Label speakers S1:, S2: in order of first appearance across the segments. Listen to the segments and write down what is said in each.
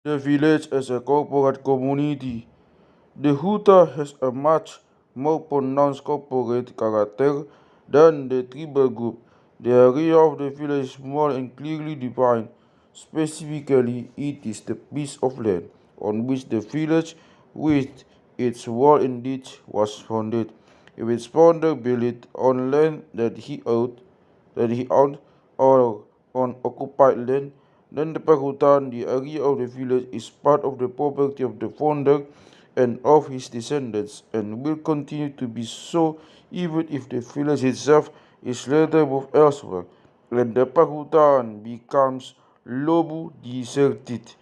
S1: The village as a corporate community. The huta has a much more pronounced corporate character than the tribal group. The area of the village is small and clearly defined. Specifically, it is the piece of land on which the village, with its wall and ditch, was founded. If its founder built it on land that he owned, or on occupied land, then the perhutan, the area of the village, is part of the property of the founder and of his descendants, and will continue to be so even if the village itself is later moved elsewhere, and the perhutan becomes lobu deserted.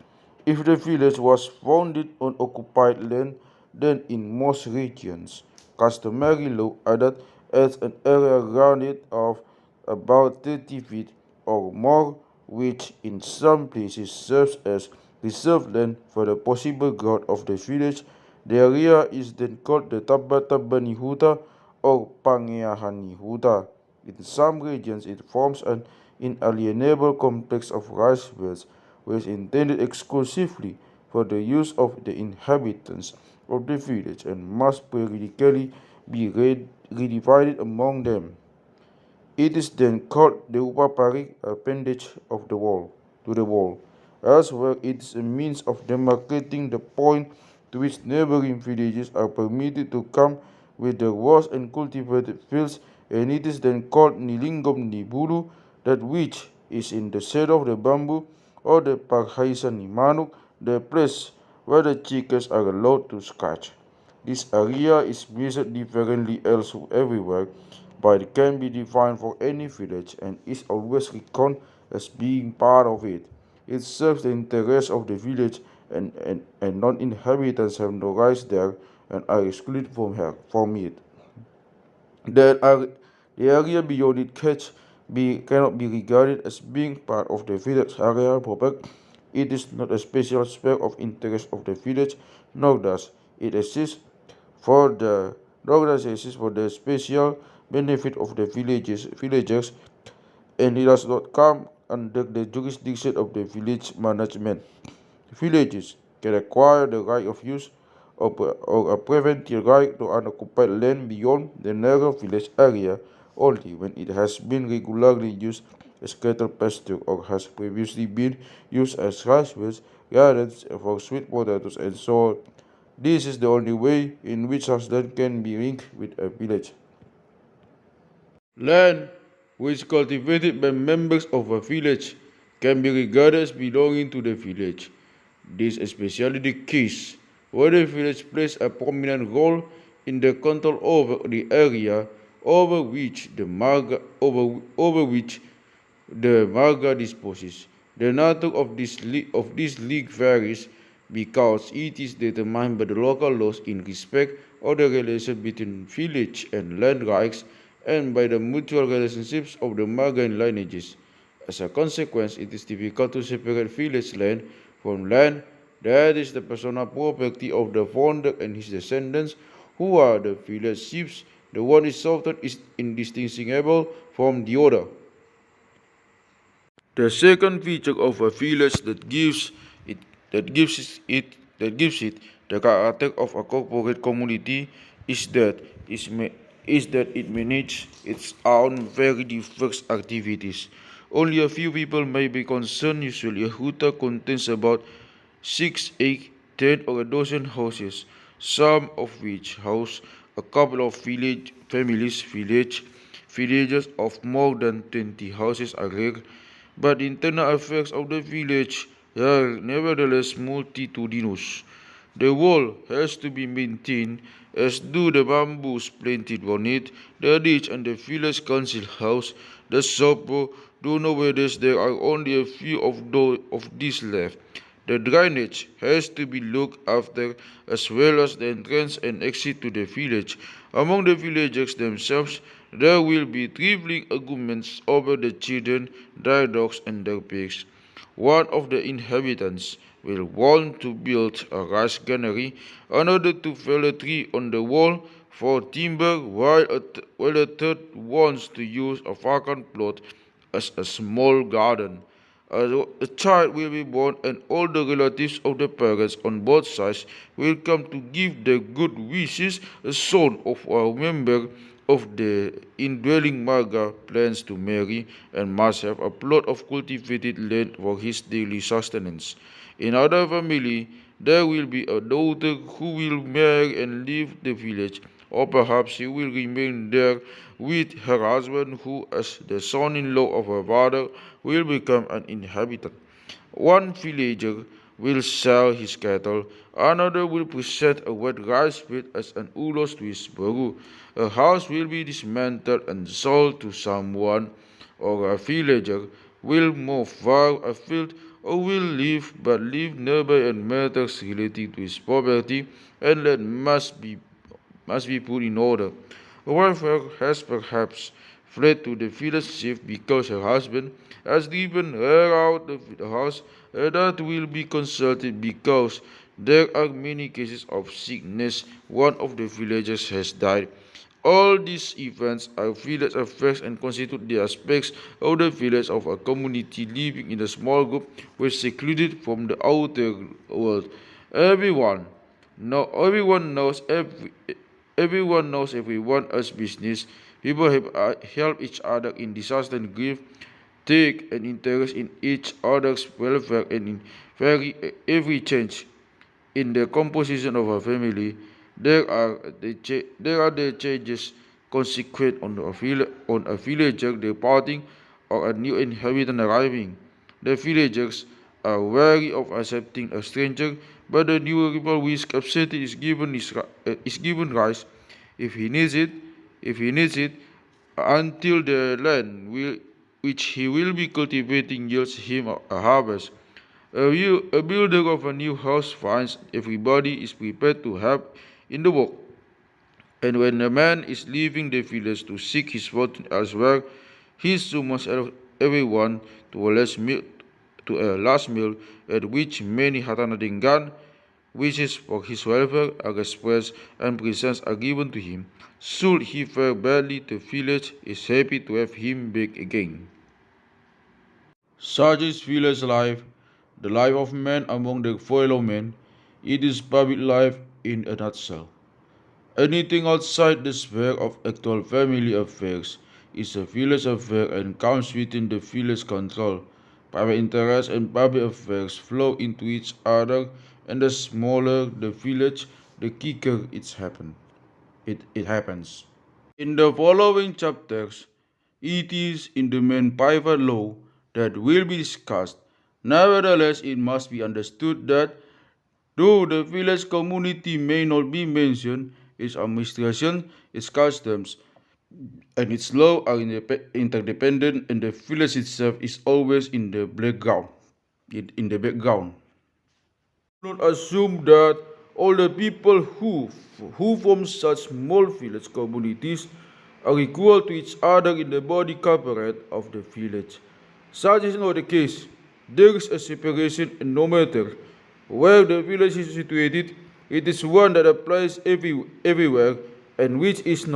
S1: If the village was founded on occupied land, then in most regions, customary law adat adds an area around it of about 30 feet or more, which in some places serves as reserved land for the possible growth of the village. The area is then called the Tapanuli Utara or Pangeahani Huta. In some regions, it forms an inalienable complex of rice fields, which is intended exclusively for the use of the inhabitants of the village and must periodically be redivided among them. It is then called the upapari appendage of the wall to the wall. Elsewhere, it is a means of demarcating the point to which neighboring villages are permitted to come with their walls and cultivated fields, and it is then called nilingom nibulu, that which is in the shade of the bamboo, or the paghaisan ni manuk, the place where the chickens are allowed to scratch. This area is measured differently everywhere, but it can be defined for any village and is always reckoned as being part of it. It serves the interests of the village, and non-inhabitants have no rights there and are excluded from it. There are, the area beyond it cannot be regarded as being part of the village area proper. It is not a special sphere of interest of the village, nor does it exist for the special benefit of the villagers, and it does not come under the jurisdiction of the village management. Villages can acquire the right of use or prevent the right to unoccupied land beyond the narrow village area only when it has been regularly used as cattle pasture or has previously been used as rice fields, gardens for sweet potatoes, and so on. This is the only way in which such land can be linked with a village. Land which cultivated by members of a village can be regarded as belonging to the village. This is especially the case where the village plays a prominent role in the control over the area over which the marga disposes. The nature of this league varies because it is determined by the local laws in respect of the relation between village and land rights and by the mutual relationships of the marga and lineages. As a consequence, it is difficult to separate village land from land that is the personal property of the founder and his descendants, who are the village chiefs. The one is often indistinguishable from the other. The second feature of a village it that gives it the character of a corporate community is that it manages its own very diverse activities. Only a few people may be concerned. Usually, a huta contains about 6, 8, 10, or a dozen houses, some of which house a couple of villages of more than 20 houses are rare, but the internal affairs of the village are nevertheless multitudinous. The wall has to be maintained, as do the bamboos planted on it, the ditch and the village council house, the sopo, though nowadays there are only a few of these left. The drainage has to be looked after, as well as the entrance and exit to the village. Among the villagers themselves, there will be trifling arguments over the children, their dogs, and their pigs. One of the inhabitants will want to build a rice granary, another to fell a tree on the wall for timber, while a third wants to use a vacant plot as a small garden. A child will be born, and all the relatives of the parents on both sides will come to give their good wishes. A son of a member of the indwelling marga plans to marry and must have a plot of cultivated land for his daily sustenance. In other family, there will be a daughter who will marry and leave the village, or perhaps she will remain there with her husband, who, as the son-in-law of her father, will become an inhabitant. One villager will sell his cattle, another will present a wet rice field as an ulos to his baru. A house will be dismantled and sold to someone, or a villager will mow far afield, or will live nearby and matters relating to his property and land must be put in order. A wife has perhaps fled to the village chief because her husband has driven her out of the house. That will be consulted because there are many cases of sickness. One of the villagers has died. All these events are village affairs and constitute the aspects of the village of a community living in a small group which is secluded from the outer world. Everyone, everyone knows everyone knows everyone else's business. People help each other in disaster and grief, take an interest in each other's welfare, and in every change in the composition of a family, there are the changes consequent on a villager departing or a new inhabitant arriving. The villagers are wary of accepting a stranger, but the new people which accepted is given rice if he needs it, until the land which he will be cultivating yields him a harvest. A builder of a new house finds everybody is prepared to help in the work, and when a man is leaving the village to seek his fortune elsewhere, he summons everyone to a last meal at which many hatanadingan wishes for his welfare are expressed and presents are given to him. Should he fare badly, the village is happy to have him back again. Such is village life, the life of men among their fellow men. It is public life in a nutshell. Anything outside the sphere of actual family affairs is a village affair and comes within the village control. Private interests and public affairs flow into each other, and the smaller the village, the quicker it happens. In the following chapters, it is in the main private law that will be discussed. Nevertheless, it must be understood that though the village community may not be mentioned, its administration, its customs, and its law are interdependent, and the village itself is always in the background. Do not assume that all the people who form such small village communities are equal to each other in the body corporate of the village. Such is not the case. There is a separation, and no matter where the village is situated, it is one that applies everywhere, and which is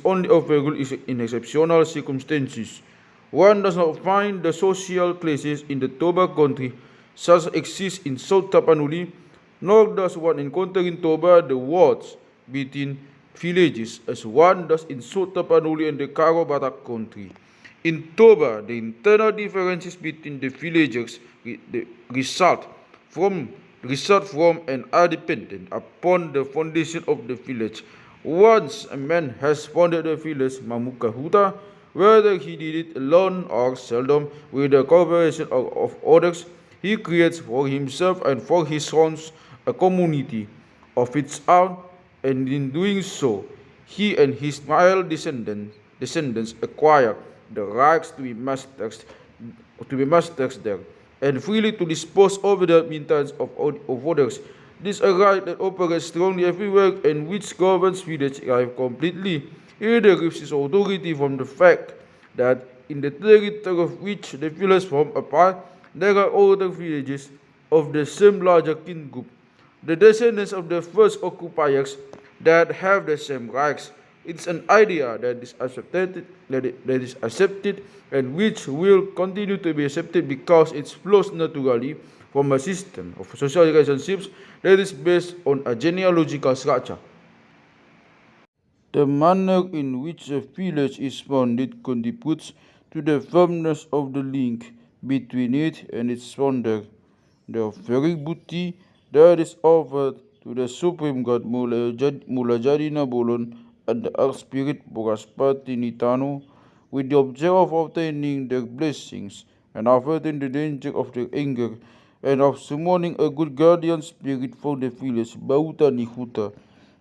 S1: only available in exceptional circumstances. One does not find the social classes in the Toba country such exist in South Tapanuli, nor does one encounter in Toba the wards between villages as one does in South Tapanuli and the Batak country. In Toba, the internal differences between the villagers result from and are dependent upon the foundation of the village. Once a man has founded a village, Mamuka Huta, whether he did it alone or seldom with the cooperation of others, he creates for himself and for his sons a community of its own, and in doing so, he and his male descendants acquire the rights to be masters there, and freely to dispose over the meantime of others. This is a right that operates strongly everywhere and which governs village life completely. It derives its authority from the fact that in the territory of which the villages form a part, there are other villages of the same larger kin group, the descendants of the first occupiers that have the same rights. It's an idea that is accepted and which will continue to be accepted because it flows naturally from a system of social relationships that is based on a genealogical structure. The manner in which a village is founded contributes to the firmness of the link between it and its founder. The offering booty that is offered to the supreme god Mulajadi Nabolon and the earth spirit Bogaspati Nitano with the object of obtaining their blessings and averting the danger of their anger and of summoning a good guardian spirit for the village Bauta Nihuta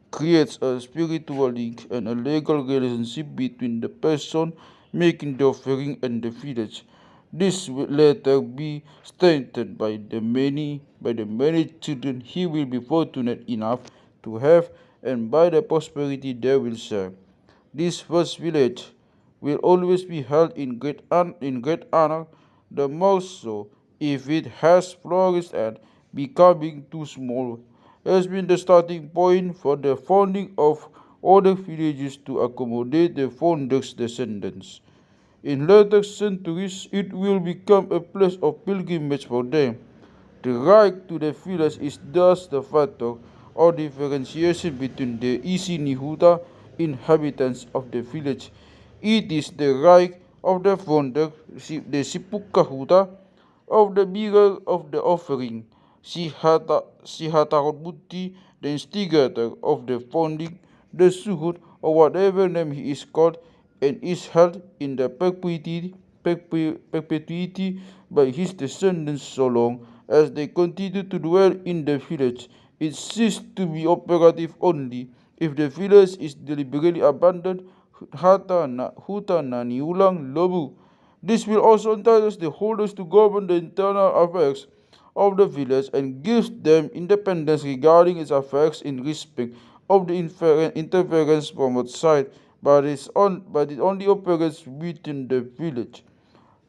S1: creates a spiritual link and a legal relationship between the person making the offering and the village. This will later be strengthened by the many children he will be fortunate enough to have and by the prosperity they will share. This first village will always be held in great honor, the more so if it has flourished and becoming too small has been the starting point for the founding of other villages to accommodate the founders' descendants. In later centuries, it will become a place of pilgrimage for them. The right to the village is thus the factor or differentiation between the Isinihuta inhabitants of the village. It is the right of the founder, the Sipukahuta, of the bearer of the offering, Sihatarotbuti, the instigator of the founding, the Suhut, or whatever name he is called, and is held in the perpetuity by his descendants so long as they continue to dwell in the village. It ceases to be operative only if the village is deliberately abandoned. Huta na niulang lobu. This will also entitle the holders to govern the internal affairs of the village and gives them independence regarding its affairs in respect of the interference from outside, but it only operates within the village.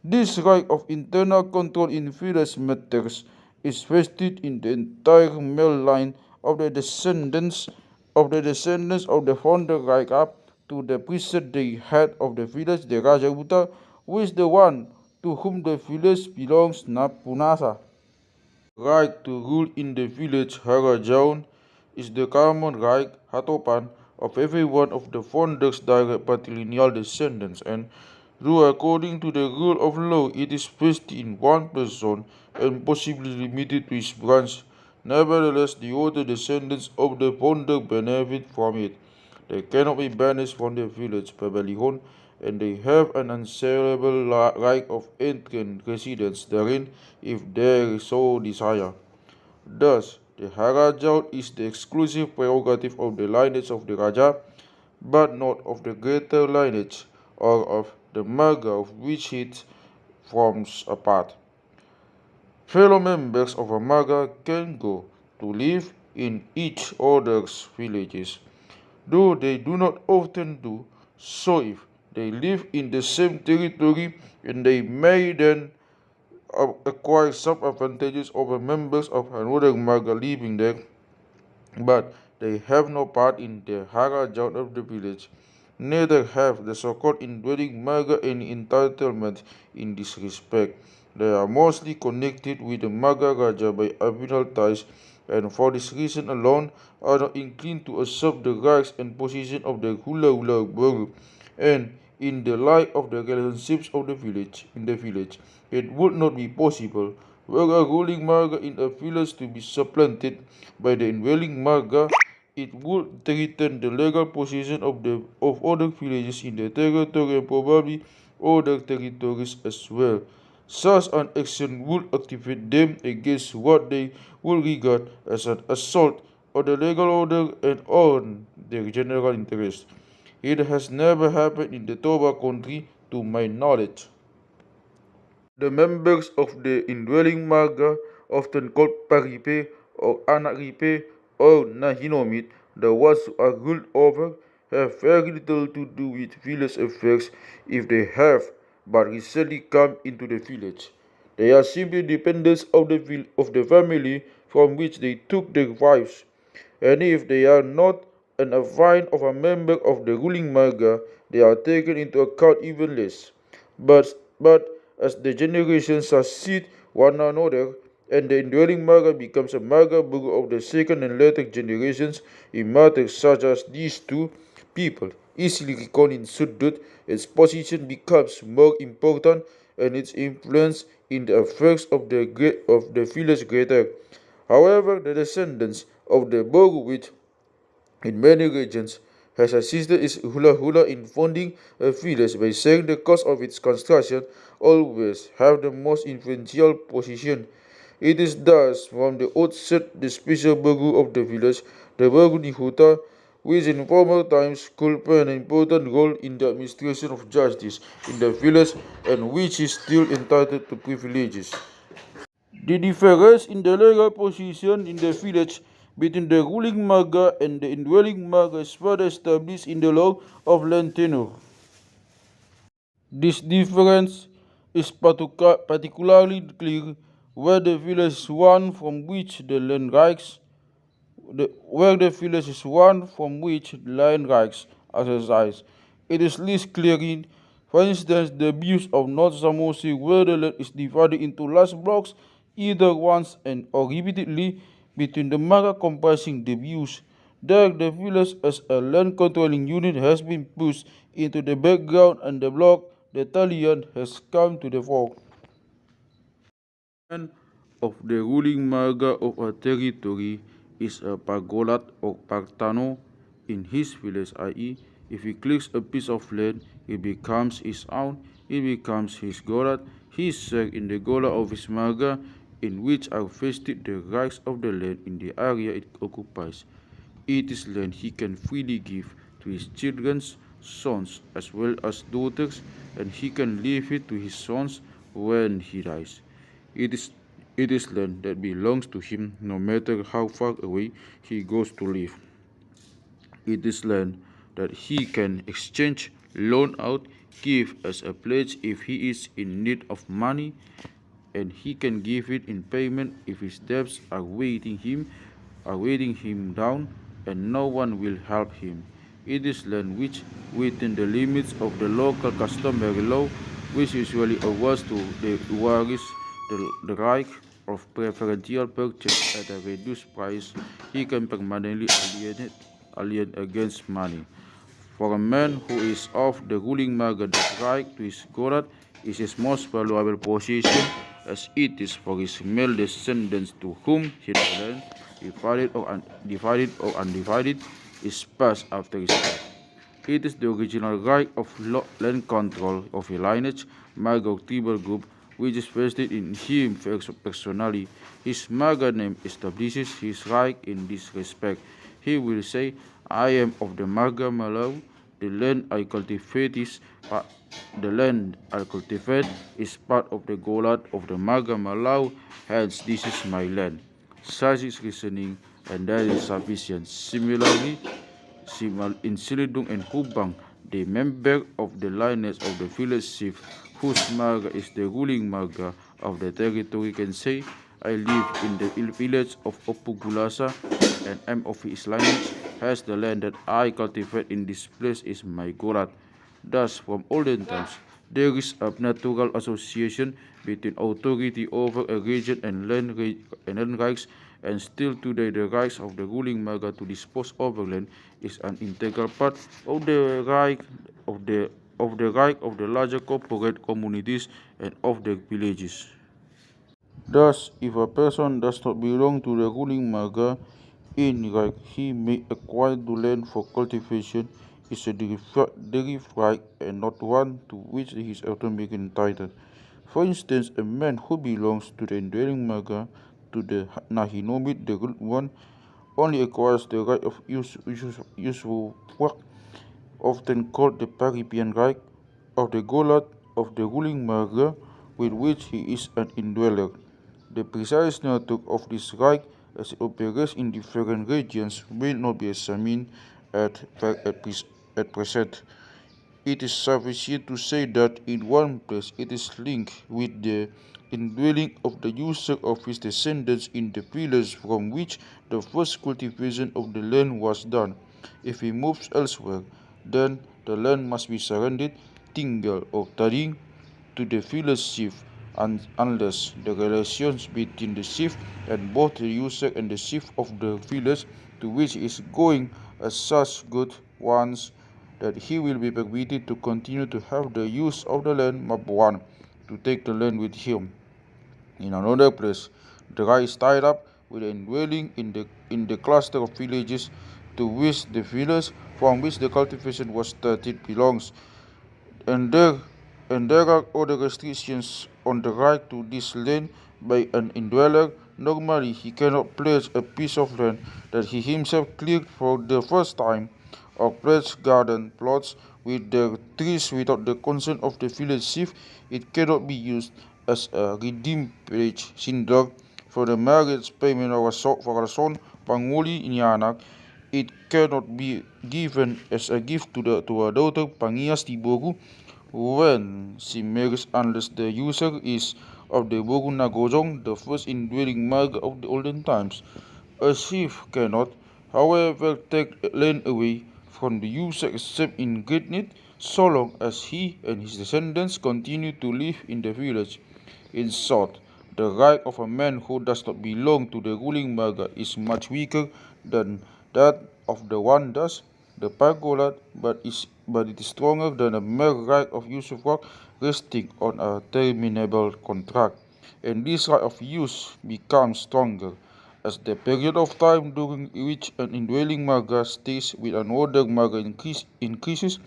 S1: This right of internal control in village matters is vested in the entire male line of the descendants of the founder right up to the present day head of the village, the Rajabuta, who is the one to whom the village belongs, Napunasa. Right to rule in the village Haradjaon is the common right hatopan of every one of the founders' direct patrilineal descendants, and though according to the rule of law it is vested in one person and possibly limited to his branch, nevertheless the other descendants of the founder benefit from it. They cannot be banished from the village Pabelihon, and they have an unassailable right of entry and residence therein if they so desire. Thus, the Haradjaon is the exclusive prerogative of the lineage of the Raja, but not of the greater lineage or of the marga of which it forms a part. Fellow members of a marga can go to live in each other's villages, though they do not often do so if they live in the same territory, and they may then acquire some advantages over members of another marga living there, but they have no part in the Haradjaon of the village. Neither have the so-called indwelling marga any entitlement in this respect. They are mostly connected with the Marga Raja by abinal ties, and for this reason alone are not inclined to usurp the rights and position of the Hula Baru. And in the light of the relationships of the village, it would not be possible were a ruling marga in a village to be supplanted by the indwelling marga. It would threaten the legal position of other villages in the territory and probably other territories as well. Such an action would activate them against what they would regard as an assault on the legal order and on their general interest. It has never happened in the Toba country to my knowledge. The members of the indwelling marga, often called paripe or anak ripe or nahinomit, the ones who are ruled over, have very little to do with village affairs if they have but recently come into the village. They are simply dependents of the family from which they took their wives, and if they are not and a fine of a member of the ruling marga, they are taken into account even less. But as the generations succeed one another, and the indwelling marga becomes a marga bugu of the second and later generations in matters such as these two people easily reckoned in sudut, its position becomes more important and its influence in the affairs of the village greater. However, the descendants of the Vergouwen in many regions has assisted its hula in funding a village by sharing the cost of its construction, always have the most influential position. It is thus from the outset the special Bergu of the village, the Bergu di Huta, which in former times could play an important role in the administration of justice in the village and which is still entitled to privileges. The difference in the legal position in the village between the ruling marga and the indwelling marga is further established in the law of land tenure. This difference is particularly clear where the village is one from which the land rights where the village is one from which the land rights are exercised. It is least clear in, for instance, the abuse of North Samosir where the land is divided into large blocks either once and or repeatedly between the marga comprising the views. There the village as a land controlling unit has been pushed into the background and the block the Italian has come to the fore. Of the ruling marga of a territory is a pagolat or partano in his village, i.e., if he clicks a piece of land, it becomes his own, it becomes his golat, his share in the gola of his marga, in which are vested the rights of the land in the area it occupies. It is land he can freely give to his children's sons as well as daughters, and he can leave it to his sons when he dies. It is it is land that belongs to him no matter how far away he goes to live. It is land that he can exchange, loan out, give as a pledge if he is in need of money, and he can give it in payment if his debts are weighing him down, and no one will help him. It is land which, within the limits of the local customary law, which usually awards to the waris the right of preferential purchase at a reduced price, he can permanently alienate against money. For a man who is of the ruling marga, the right to his gorat is his most valuable possession, as it is for his male descendants to whom his land, divided or undivided, is passed after his death. It is the original right of land control of a lineage, marga or tribal group, which is vested in him personally. His marga name establishes his right in this respect. He will say, I am of the marga Malau, the land I cultivate is part of the golat of the marga Malau, hence this is my land. Such is reasoning, and that is sufficient. Similarly, in Silidung and Hubang, the member of the lineage of the village chief, whose marga is the ruling marga of the territory, can say, I live in the village of Opugulasa and am of his lineage, has the land that I cultivate in this place is my gorat. Thus, from olden times, there is a natural association between authority over a region and land rights, and still today the rights of the ruling marga to dispose over land is an integral part of the right of the larger corporate communities and of the villages. Thus, if a person does not belong to the ruling marga, in right he may acquire the land for cultivation is a derived right and not one to which he is automatically entitled. For instance, a man who belongs to the indwelling marga, to the Nahinomit, the root one, only acquires the right of useful work, often called the Paripian right, of the Golat of the ruling marga with which he is an indweller. The precise nature of this right as it operates in different regions will not be examined at present. It is sufficient to say that in one place it is linked with the indwelling of the user of his descendants in the village from which the first cultivation of the land was done. If he moves elsewhere, then the land must be surrendered, tinggal or taring, to the village chief, unless the relations between the chief and both the user and the chief of the village to which he is going are such good ones that he will be permitted to continue to have the use of the land. Map 1. To take the land with him. In another place, the guy is tied up with a dwelling in the cluster of villages to which the village from which the cultivation was started belongs, and there and there are other restrictions on the right to this land by an indweller. Normally, he cannot pledge a piece of land that he himself cleared for the first time, or pledge garden plots with their trees without the consent of the village chief. It cannot be used as a redeem pledge sindor for the marriage payment of for a son panguli ni anak. It cannot be given as a gift to a daughter pangias di bogu when she marries unless the user is of the bogu nagojong, the first indwelling marga of the olden times. A chief cannot, however, take land away from the user except in great need, so long as he and his descendants continue to live in the village. In short, the right of a man who does not belong to the ruling marga is much weaker than that of the one does the pagoda, but it is stronger than a mere right of use of rock resting on a terminable contract. And this right of use becomes stronger as the period of time during which an indwelling marga stays with another marga increases,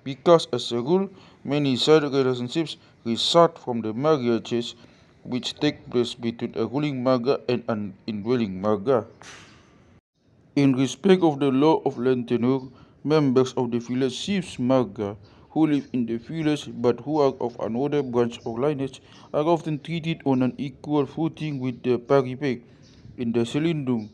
S1: because as a rule many side relationships result from the marriages which take place between a ruling marga and an indwelling marga. In respect of the law of land tenure, members of the village chief's marga who live in the village but who are of another branch or lineage are often treated on an equal footing with the paripe. In the Selindung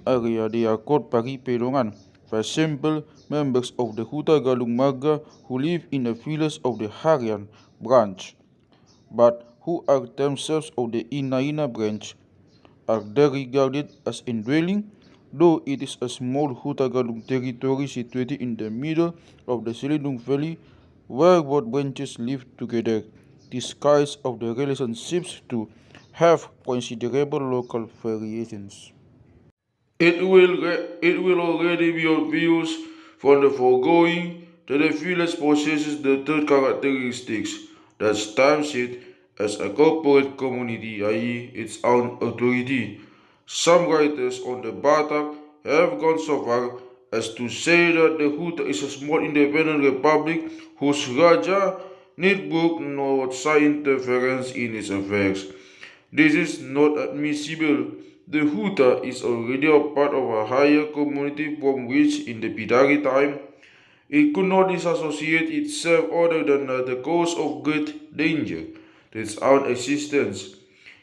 S1: area, they are called paripedongan. For example, members of the Huta Galung marga who live in the village of the Harian branch, but who are themselves of the Inaina branch, are there regarded as indwelling, though it is a small Hutagalung territory situated in the middle of the Selindung Valley where both branches live together. This cause of the relationships to have considerable local variations. It will already be obvious from the foregoing that the village possesses the third characteristics that stamps it as a corporate community, i.e., its own authority. Some writers on the Batak have gone so far as to say that the Huta is a small independent republic whose Raja need book no outside interference in its affairs. This is not admissible. The Huta is already a part of a higher community from which, in the Bidari time, it could not disassociate itself other than at the cause of great danger to its own existence.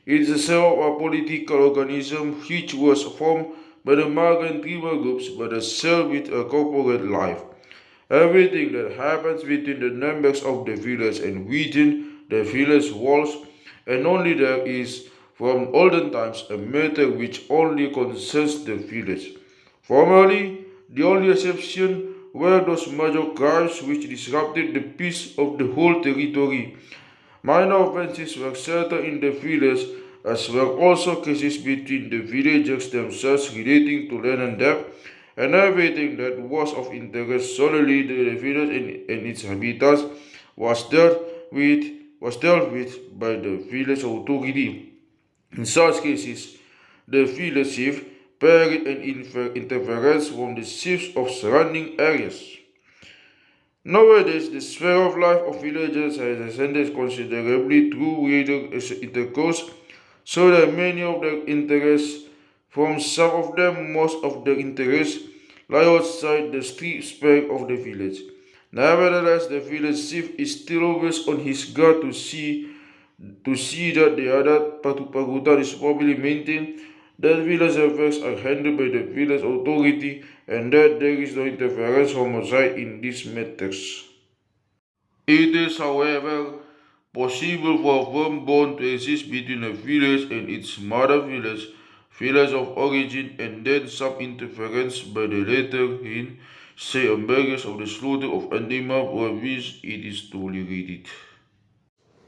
S1: It is a cell of a political organism which was formed by the Marga tribal groups, but a cell with a corporate life. Everything that happens between the members of the village and within the village walls, and only there, is from olden times a matter which only concerns the village. Formerly, the only exception were those major crimes which disrupted the peace of the whole territory. Minor offenses were settled in the village, as were also cases between the villagers themselves relating to land and debt, and everything that was of interest solely to the village and its inhabitants was dealt with by the village authority. In such cases, the village chief paid an interference from the chiefs of surrounding areas. Nowadays, the sphere of life of villagers has extended considerably through greater intercourse, so that many of their interests, from some of them most of their interests, lie outside the strict sphere of the village. Nevertheless, the village chief is still always on his guard to see that the adat partuturan is properly maintained, that village affairs are handled by the village authority, and that there is no interference from outside in these matters. It is, however, possible for a firm bond to exist between a village and its mother village, village of origin, and then some interference by the later in, say, embargoes of the slaughter of animal for which it is tolerated.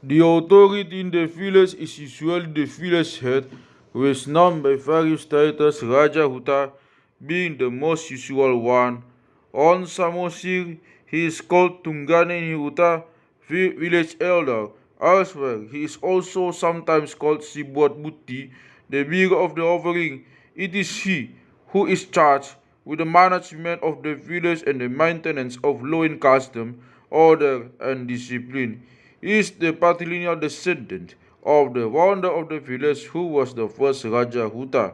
S1: The authority in the village is usually the village head, who is known by various titles, Raja Huta being the most usual one. On Samosir, he is called Tunggane Huta, village elder. Elsewhere, he is also sometimes called Sibuat Buti, the bearer of the offering. It is he who is charged with the management of the village and the maintenance of law and custom, order and discipline. He is the patrilineal descendant of the founder of the village who was the first Raja Huta.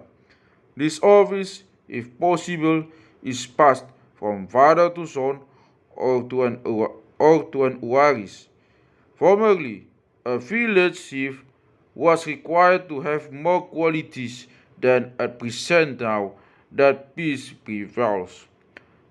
S1: This office, if possible, is passed from father to son or to an uwaris. Formerly, a village chief was required to have more qualities than at present now that peace prevails.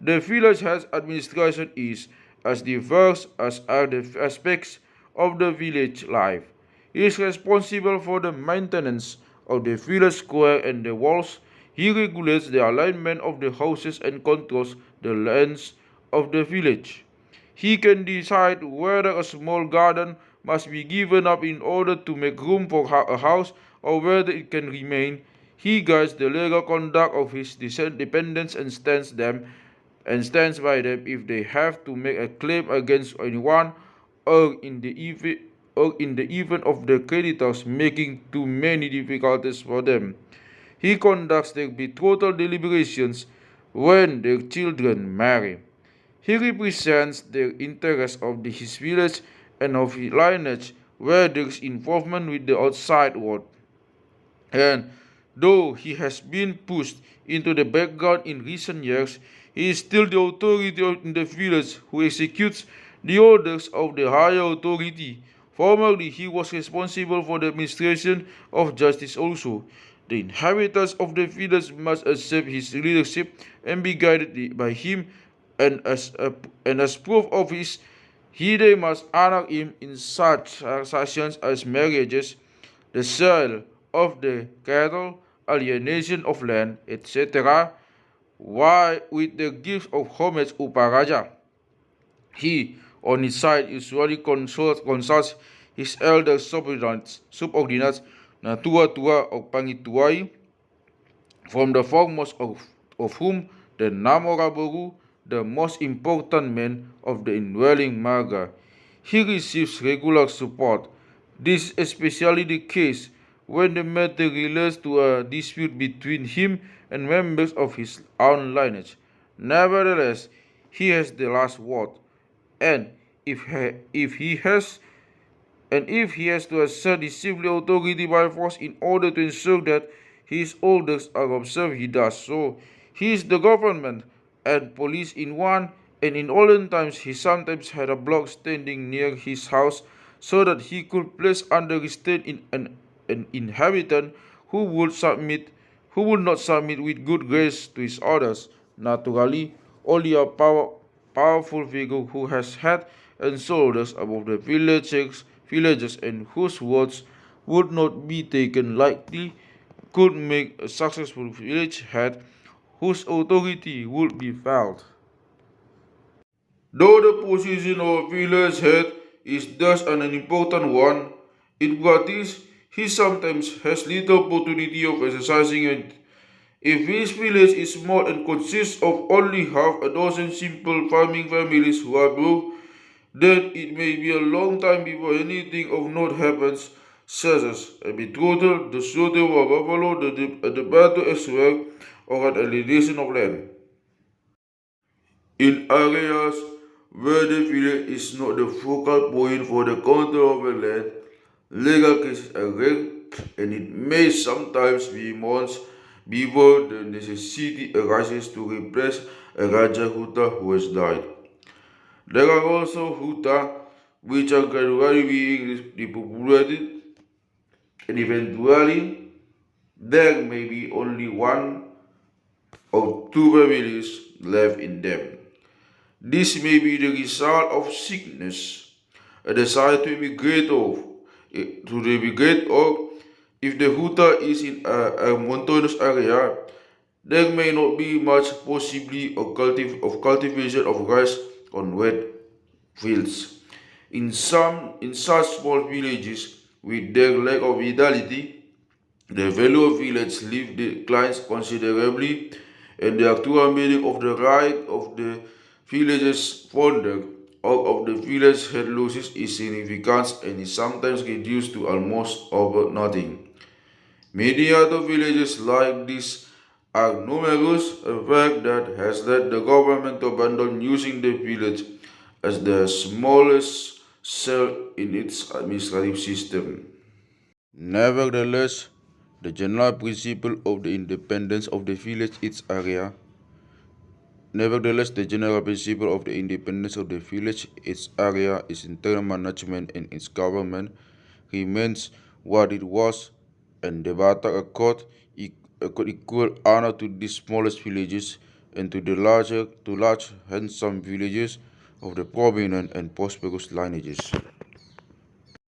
S1: The village health administration is as diverse as are the aspects of the village life. He is responsible for the maintenance of the village square and the walls. He regulates the alignment of the houses and controls the lands of the village. He can decide whether a small garden must be given up in order to make room for a house or whether it can remain. He guides the legal conduct of his dependents and stands by them if they have to make a claim against anyone or in the event of the creditors making too many difficulties for them. He conducts their betrothal deliberations when their children marry. He represents the interests of his village and of his lineage where there is involvement with the outside world. And though he has been pushed into the background in recent years, he is still the authority in the village who executes the orders of the higher authority. Formerly, he was responsible for the administration of justice also. The inhabitants of the village must accept his leadership and be guided by him, and as proof of his, they must honor him in such transactions as marriages, the sale of the cattle, alienation of land, etc., why with the gift of homage uparaja. He, on his side, usually consults his elder subordinates na tua-tua o pangituai, from the foremost of whom the Namoraboru, the most important man of the indwelling marga. He receives regular support. This is especially the case when the matter relates to a dispute between him and members of his own lineage. Nevertheless, he has the last word, and if he has if he has to assert his civil authority by force in order to ensure that his orders are observed, he does so. He is the government and police in one, and in olden times he sometimes had a block standing near his house so that he could place under restraint an inhabitant who would not submit with good grace to his orders. Naturally, only a powerful figure who has head and shoulders above the villagers and whose words would not be taken lightly could make a successful village head whose authority would be felt. Though the position of village head is thus an important one, in practice he sometimes has little opportunity of exercising it. If his village is small and consists of only half a dozen simple farming families who are broke, then it may be a long time before anything of note happens, such as a betrothal, the slaughter of a buffalo, the battle as well, or an alienation of land. In areas where the village is not the focal point for the control of the land, legal cases are rare, and it may sometimes be months before the necessity arises to replace a Raja Huta who has died. There are also Huta which are gradually being depopulated, and eventually there may be only one or two families left in them. This may be the result of sickness, a desire to emigrate or If the huta is in a mountainous area, there may not be much possibility of cultivation of rice on wet fields. In such small villages, with their lack of vitality, the value of village life declines considerably, and the actual meaning of the right of the village's founder or of the village head loses its significance and is sometimes reduced to almost over nothing. Many other villages like this are numerous, a fact that has led the government to abandon using the village as the smallest cell in its administrative system. Nevertheless, the general principle of the independence of the village its area Nevertheless, the general principle of the independence of the village, its area, its internal management, and its government remains what it was, and the Batak accord equal honor to these smallest villages and to the large, handsome villages of the prominent and prosperous lineages.